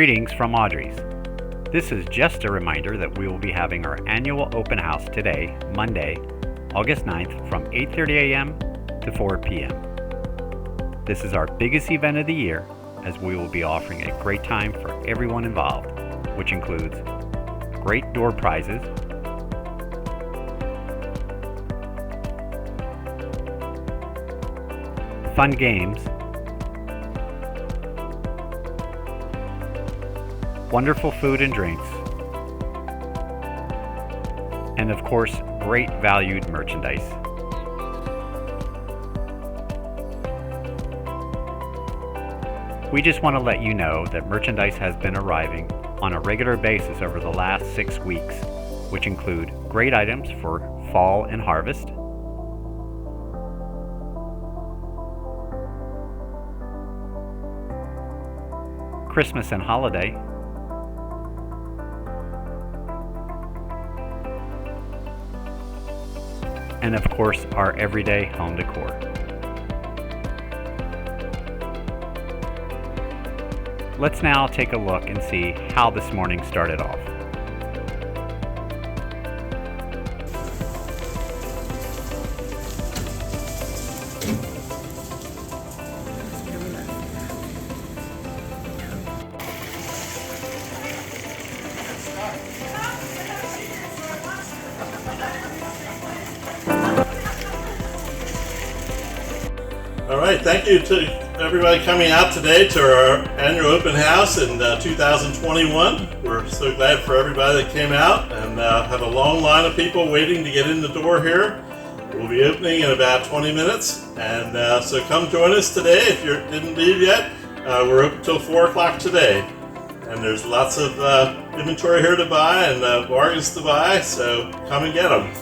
Greetings from Audrey's. This is just a reminder that we will be having our annual open house today, Monday, August 9th from 8:30 a.m. to 4 p.m. This is our biggest event of the year as we will be offering a great time for everyone involved, which includes great door prizes, fun games, wonderful food and drinks, and of course, great valued merchandise. We just want to let you know that merchandise has been arriving on a regular basis over the last 6 weeks, which include great items for fall and harvest, Christmas and holiday, and of course our everyday home decor. Let's now take a look and see how this morning started off. All right, thank you to everybody coming out today to our annual open house in 2021. We're so glad for everybody that came out and have a long line of people waiting to get in the door here. We'll be opening in about 20 minutes, and so come join us today if you didn't leave yet. We're open till 4 o'clock today, and there's lots of inventory here to buy and bargains to buy, so come and get them.